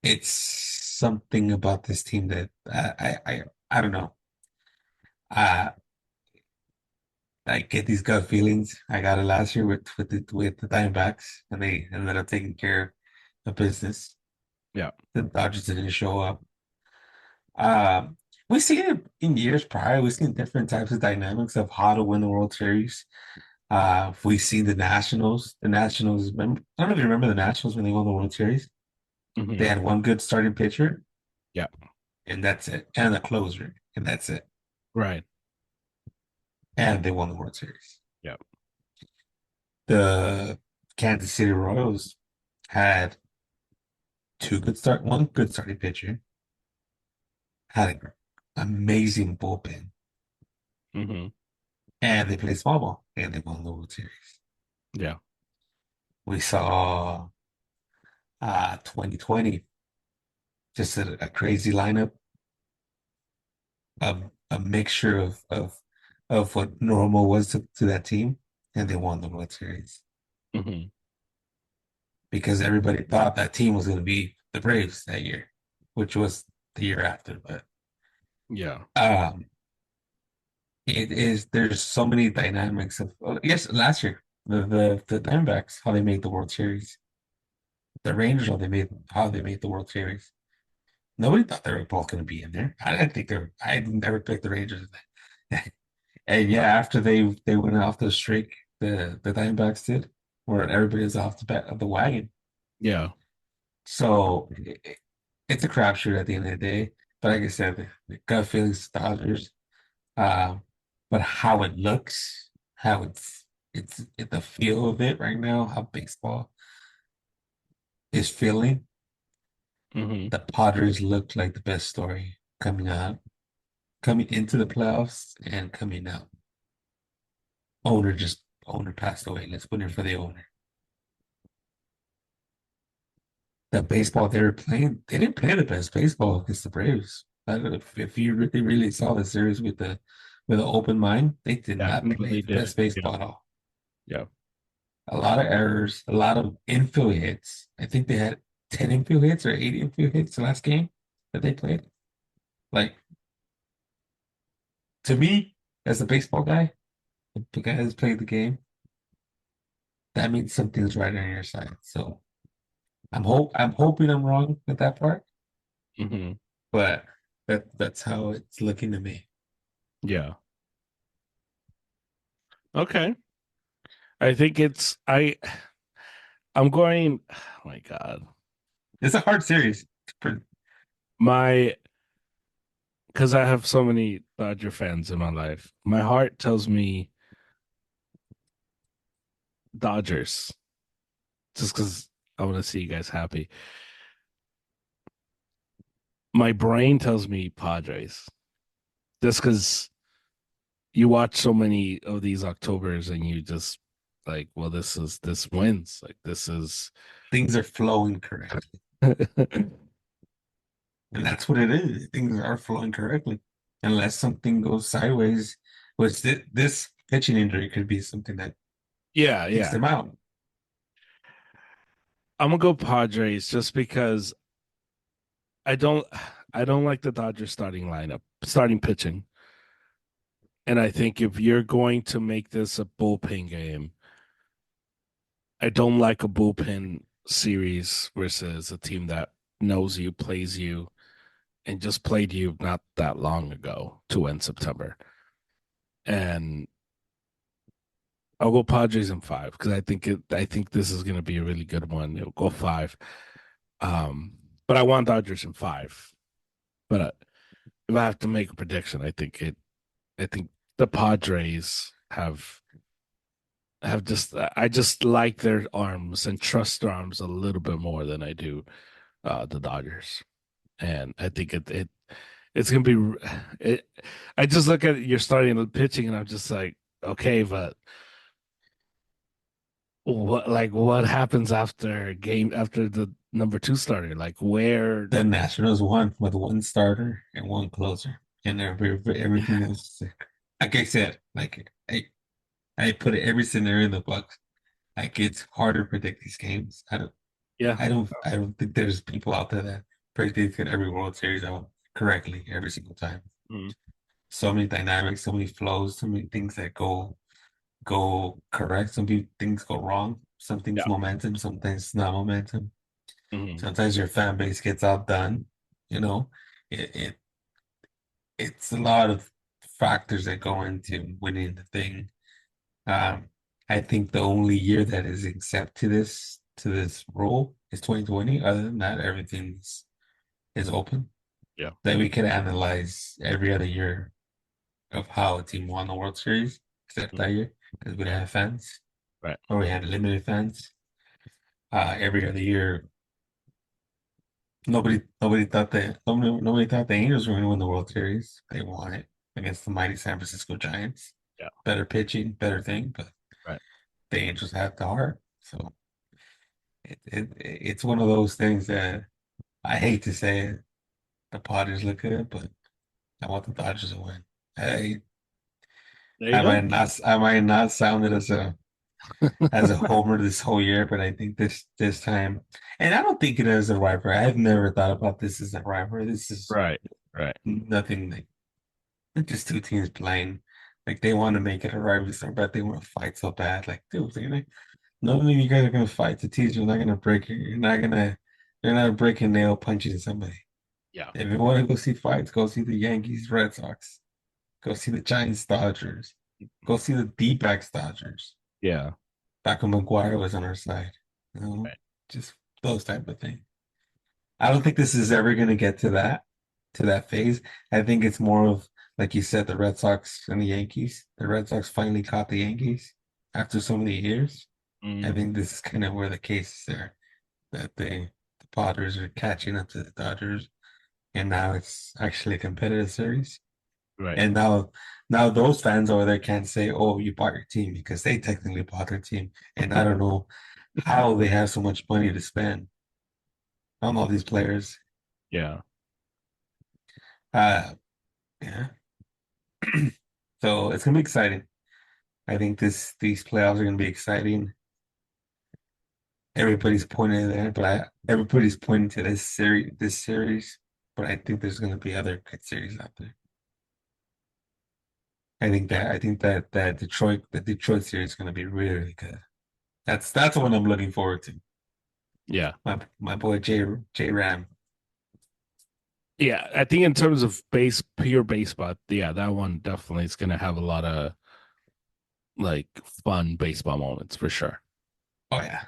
It's something about this team that I don't know. Uh, I get these gut feelings. I got it last year with the Diamondbacks, and they ended up taking care of business. Yeah. The Dodgers didn't show up. Um, we've seen it in years prior. We've seen different types of dynamics of how to win the World Series. We've seen the Nationals. The Nationals, I don't know if you remember the Nationals when they won the World Series. They Hmm. had one good starting pitcher, Yeah. and that's it, and a closer, and that's it. Right. And they won the World Series. Yeah. The Kansas City Royals had one good starting pitcher, had an amazing bullpen, Hmm. and they played small ball, and they won the World Series. Yeah. We saw 2020, just a crazy lineup, a mixture of what normal was to that team, and they won the World Series Hmm. because everybody thought that team was going to be the Braves that year, which was the year after. But Yeah. um, there's so many dynamics of yes, last year the Diamondbacks how they made the World Series, the Rangers how they made the World Series. Nobody thought they were both going to be in there. I didn't think they were. I never picked the Rangers. And yeah, after they went off the streak, the Diamondbacks did, where everybody was off the wagon. Yeah. So it's a crapshoot at the end of the day. But like I said, the gut feelings Dodgers. Uh, but how it looks, how it's the feel of it right now, how baseball is feeling. Hmm. The Padres look like the best story coming out, coming into the playoffs and coming out. Owner passed away. Let's put in for the owner. The baseball they were playing, they didn't play the best baseball against the Braves. I don't know if you really saw the series with an open mind, they did Yeah. not No, play they the best did. Yeah. baseball at all. Yeah. a lot of errors, a lot of infield hits. I think they had 10 infield hits or 8 infield hits the last game that they played. Like, to me, as a baseball guy, the guy who's played the game, that means something's right on your side. So I'm hoping I'm wrong with that part, Hmm. but that's how it's looking to me. Yeah. Okay. I think I'm going, oh my God. It's a hard series. My because I have so many Dodger fans in my life. My heart tells me Dodgers, just because I want to see you guys happy. My brain tells me Padres, just because you watch so many of these Octobers and you just like, well, this wins. Like this is Things are flowing correctly. And that's what it is. Things are flowing correctly. Unless something goes sideways, which this pitching injury could be something that Yeah, takes yeah. them out. I'm gonna go Padres just because I don't I don't like the Dodgers starting pitching. And I think if you're going to make this a bullpen game, I don't like a bullpen series versus a team that knows you, plays you, and just played you not that long ago to end September. And I'll go Padres in five because I think this is going to be a really good one. It'll go five. Um, but I want Dodgers in five. But if I have to make a prediction, I think the Padres have just I just like their arms and trust their arms a little bit more than I do the Dodgers. And I think it's gonna be it. I just look at your starting the pitching, and I'm just like, okay, but what happens after the number two starter? Like where? The Nationals won with one starter and one closer, and everything Yeah, else. Like I said, I put every scenario in the box. Like it's hard to predict these games. yeah, I don't think there's people out there that predicted every World Series out correctly every single time. mm, So many dynamics, so many flows, so many things that go correct. Things go wrong. Some things yeah, momentum, some things not momentum. mm, Sometimes your fan base gets outdone. You know, it, it it's a lot of factors that go into winning the thing. Um, I think the only year that is exempt to this rule is 2020. Other than that, everything's is open. yeah, That we can analyze every other year of how a team won the World Series, except that mm, year because we didn't have fans right, or we had limited fans. Every other year, nobody thought the Angels were going to win the World Series. They won it against the mighty San Francisco Giants. yeah, Better pitching, better thing, but right, the Angels had the heart. So it's one of those things that I hate to say it. The Padres look good, but I want the Dodgers to win. I there you go. I might not sound it as a homer this whole year, but I think this time, and I don't think it as a rivalry. I've never thought about this as a rivalry. This is Right, right, nothing like just two teams playing. Like they want to make it a rivalry so bad, they want to fight so bad. Like, dude, none of you guys are gonna fight to tease. You're not gonna break it. You're not breaking nail punching somebody. yeah, If you want to go see fights, go see the Yankees, Red Sox. Go see the Giants, Dodgers. Go see the D-backs, Dodgers. yeah, Back when McGuire was on our side. You know, right, just those type of things. I don't think this is ever gonna get to that phase. I think it's more of like you said, the Red Sox and the Yankees. The Red Sox finally caught the Yankees after so many years. I mm, think this is kind of where the case is there that the Padres are catching up to the Dodgers, and now it's actually a competitive series. right, And now those fans over there can't say, "Oh, you bought your team," because they technically bought their team, and I don't know how they have so much money to spend on all these players. yeah, Uh, yeah. So it's gonna be exciting. I think these playoffs are gonna be exciting. everybody's pointing there, everybody's pointing to this series. But I think there's going to be other good series out there. I think that the Detroit series is going to be really, really good. That's what I'm looking forward to. Yeah. My boy J Ram. Yeah. I think in terms of pure baseball, yeah, that one definitely is going to have a lot of like fun baseball moments for sure. Oh yeah,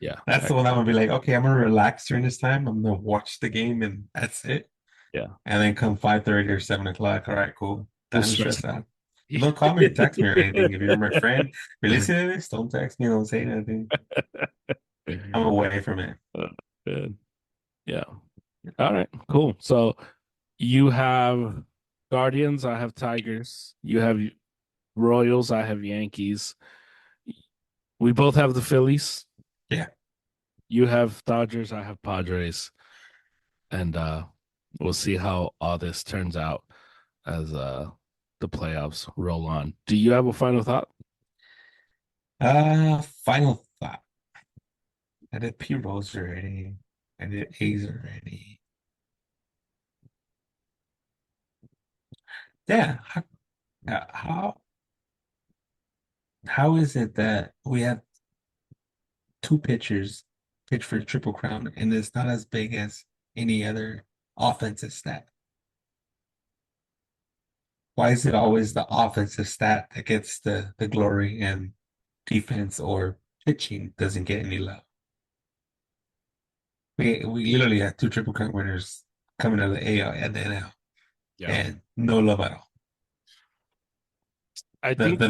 Yeah. that's the one I'm gonna be like, okay, I'm gonna relax during this time. I'm gonna watch the game and that's it. Yeah. And then come 5:30 or 7 o'clock. All right, cool. We'll Time to stress. stress out. But don't call me or text me or anything. If you're my friend, if you're listening to this, don't text me, don't say anything. I'm away from it. Good. Yeah. All right. Cool. So you have Guardians, I have Tigers. You have Royals, I have Yankees. We both have the Phillies. Yeah. You have Dodgers, I have Padres. And we'll see how all this turns out as the playoffs roll on. Do you have a final thought? Final thought. I did P Rose already. I did A's already. Yeah. How how is it that we have two pitchers pitch for Triple Crown and it's not as big as any other offensive stat? Why is it always the offensive stat that gets the glory and defense or pitching doesn't get any love? We literally had two Triple Crown winners coming out of the AL and the NL Yeah. and no love at all. I The think the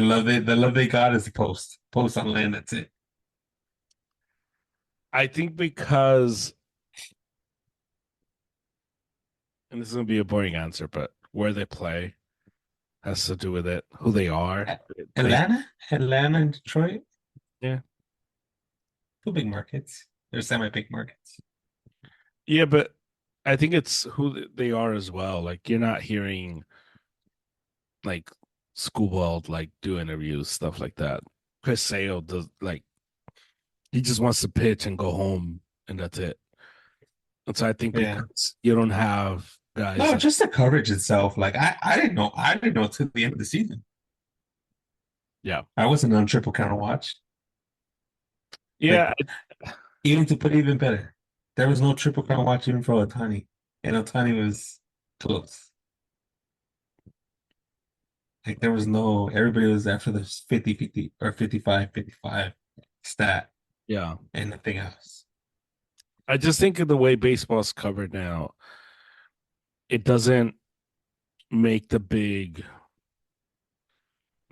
love they got is the post on land. That's it. I think because and this is gonna be a boring answer, but where they play has to do with it. Who they are. They Atlanta and Detroit, yeah. two big markets. They're semi-big markets. Yeah, but I think it's who they are as well. Like you're not hearing like Schoolball like do interviews, stuff like that. Chris Sale does like he just wants to pitch and go home and that's it. And so I think Yeah. because you don't have guys No, that just the coverage itself. Like I didn't know until the end of the season. yeah. I wasn't on Triple Counter Watch. Like Yeah, even to put it even better, there was no Triple Crown Watch even for Otani, and Otani was close. Like there was no everybody was after the 50-50 or 55-55 stat yeah. and nothing else. I just think of the way baseball's covered now, it doesn't make the big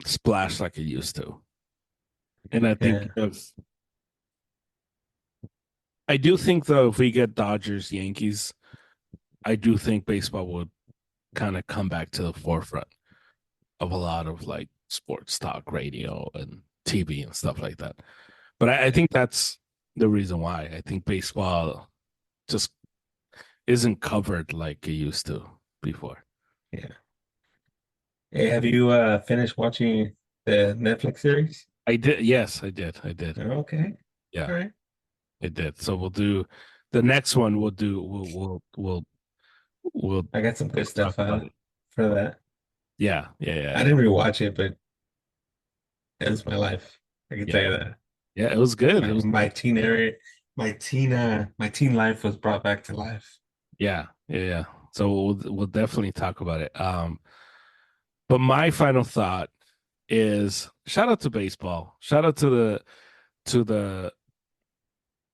splash like it used to. And I think Yeah, if I do think though if we get Dodgers Yankees, I do think baseball would kind of come back to the forefront of a lot of like sports talk radio and TV and stuff like that. But I think that's the reason why. I think baseball just isn't covered like it used to before. yeah. Hey, have you finished watching the Netflix series? I did. Yes, I did. I did. Okay, all Yeah, right. I did. So we'll do the next one. We'll do. We'll I got some good talk stuff about it. for that. Yeah, yeah, yeah, I yeah. didn't rewatch it, but it was my life. I can tell Yeah, you that. yeah. It was good. It My was. my teen area, my teen life was brought back to life. Yeah, yeah, yeah. So we'll definitely talk about it. But my final thought is shout out to baseball. Shout out to the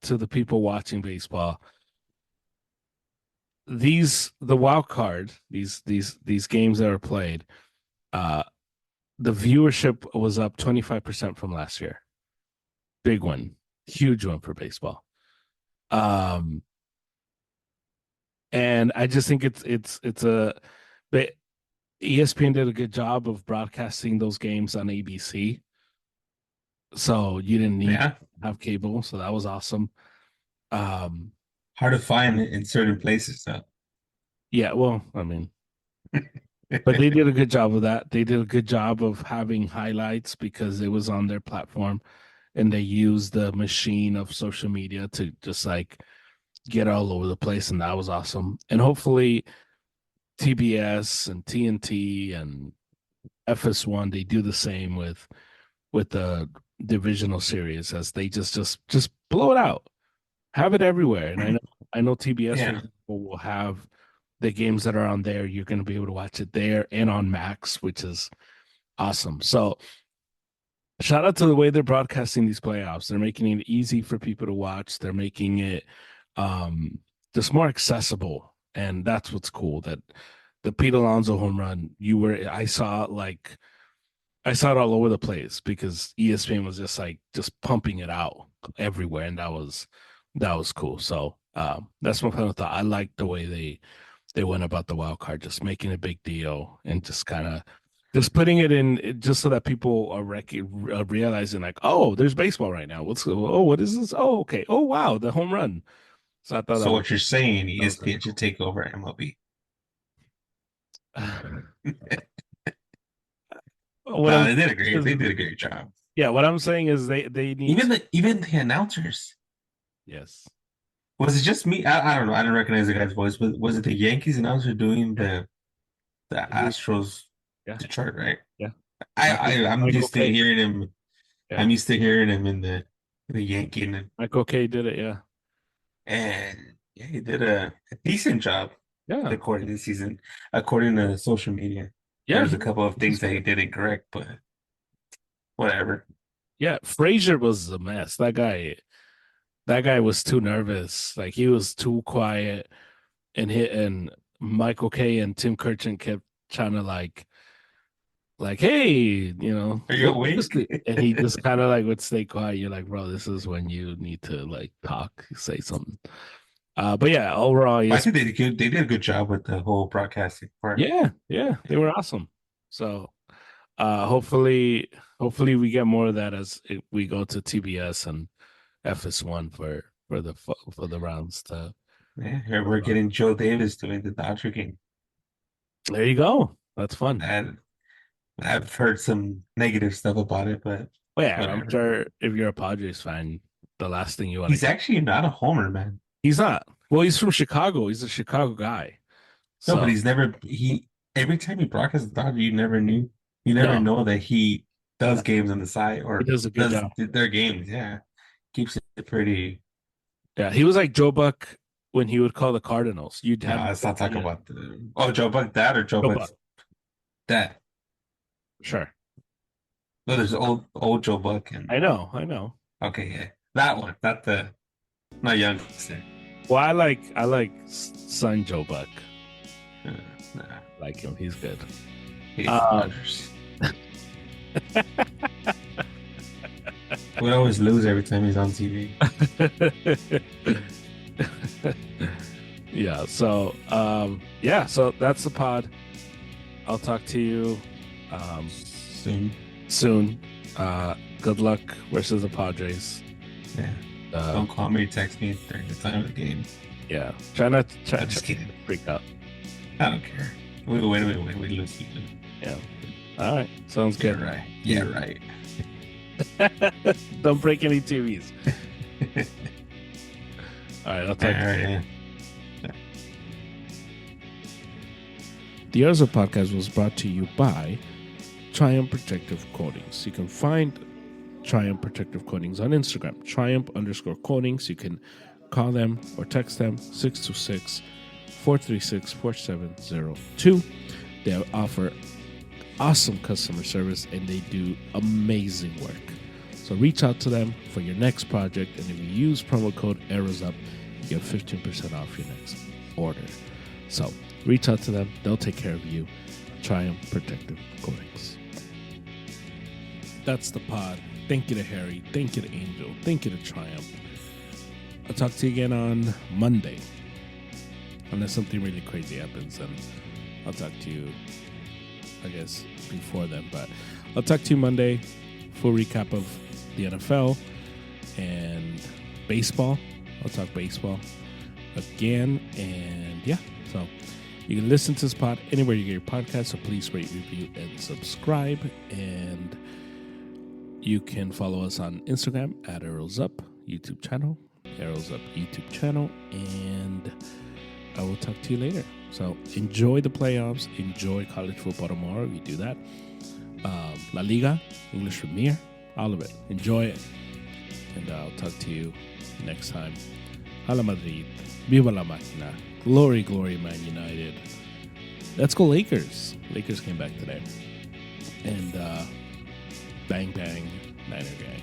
to the people watching baseball. The wild card, these games that are played, uh the viewership was up 25% from last year. Big one. Huge one for baseball. Um and I just think it's a but ESPN did a good job of broadcasting those games on ABC. So you didn't need to Yeah, have cable, so that was awesome. Um hard to find in certain places though. yeah, well, I mean, but they did a good job of that. They did a good job of having highlights because it was on their platform. and they use the machine of social media to just like get all over the place, and that was awesome. And hopefully TBS and TNT and FS1 they do the same with the divisional series as they just blow it out, have it everywhere. And I know TBS for Yeah. example will have the games that are on there. You're going to be able to watch it there and on Max, which is awesome. So shout out to the way they're broadcasting these playoffs. They're making it easy for people to watch. They're making it um, just more accessible, and that's what's cool. That the Pete Alonso home run, I saw it all over the place because ESPN was just pumping it out everywhere, and that was cool. So that's my final thought. I like the way they went about the wild card, just making a big deal and just kind of just putting it in just so that people are realizing like, oh, there's baseball right now. What is this? Oh, okay. Oh, wow, the home run. So I thought So what you're saying, that was really ESPN should take over MLB. cool. What No, I'm they did a saying great. is, They did a great job. yeah, what I'm saying is they need Even to, the announcers. yes. Was it just me? I don't know. I didn't recognize the guy's voice. Was it the Yankees announcer doing Yeah. the He- Astros yeah, Detroit, right? yeah. I'm Michael used to K. hearing him. Yeah. I'm used to hearing him in the Yankee Michael K did it, yeah. and yeah, he did a decent job Yeah. according to the season, according to social media. Yeah, There's a couple of he's things that he good. did incorrect, but whatever. Yeah, Frazier was a mess. That guy was too nervous. Like he was too quiet and Michael K and Tim Kurchin kept trying to like, hey, Are you what is awake? this? And he just kind of like would stay quiet. You're like, bro, this is when you need to like talk, say something. But yeah, overall, I yes, think they did good. They did a good job with the whole broadcasting part. yeah, they Yeah, were awesome. So hopefully we get more of that as we go to TBS and FS1 for the rounds to yeah. Here we're roll on. getting Joe Davis doing the Dodger game. There you go. That's fun. And I've heard some negative stuff about it, but Well, yeah, I'm whatever. sure if you're a Padres fan, the last thing you want to He's get. actually not a homer, man. He's not. Well, he's from Chicago. He's a Chicago guy. No, but So he's never he every time he broadcasts the Dodgers, you never no, know that he does no, games on the side he or does a good does job. their games. Yeah, keeps it pretty. Yeah, he was like Joe Buck when he would call the Cardinals. You'd No, have let's no not talk idea. about the Joe Buck dad or Joe Joe Buck, Buck's dad. sure. No, there's old Joe Buck and I know. okay, yeah, that one, not young. Well, I like son Joe Buck. Uh, nah, Like him, he's good. hates the Um, Dodgers. We always lose every time he's on TV. yeah. So that's the pod. I'll talk to you Soon. soon. Good luck versus the Padres. Yeah. Uh, Don't call me, text me during the time of the game. yeah. Try not to I'm just kidding. freak out. I don't care. We win. We lose. We lose. Yeah. All right. Sounds Yeah, good. right. Yeah, right. Don't break any TVs. All right. I'll All talk to you. right, yeah. The Urza podcast was brought to you by Triumph Protective Coatings. You can find Triumph Protective Coatings on Instagram, Triumph_coatings. You can call them or text them 626-436-4702. They offer awesome customer service and they do amazing work. So reach out to them for your next project, and if you use promo code ARROWSUP, you get 15% off your next order. So reach out to them, they'll take care of you. Triumph Protective Coatings. That's the pod. Thank you to Harry. Thank you to Angel. Thank you to Triumph. I'll talk to you again on Monday. Unless something really crazy happens, then I'll talk to you, I guess, before then. But I'll talk to you Monday. Full recap of the NFL and baseball. I'll talk baseball again. And yeah, so you can listen to this pod anywhere you get your podcast. So please rate, review, and subscribe. And You can follow us on Instagram at Arrows Up YouTube channel, Arrows Up YouTube channel, and I will talk to you later. So enjoy the playoffs, enjoy college football tomorrow. You do that. La Liga, English Premier, all of it. Enjoy it. And I'll talk to you next time. Hala Madrid. Viva la máquina. Glory, glory, Man United. Let's go Lakers. Lakers came back today. And bang, bang, Niner gang.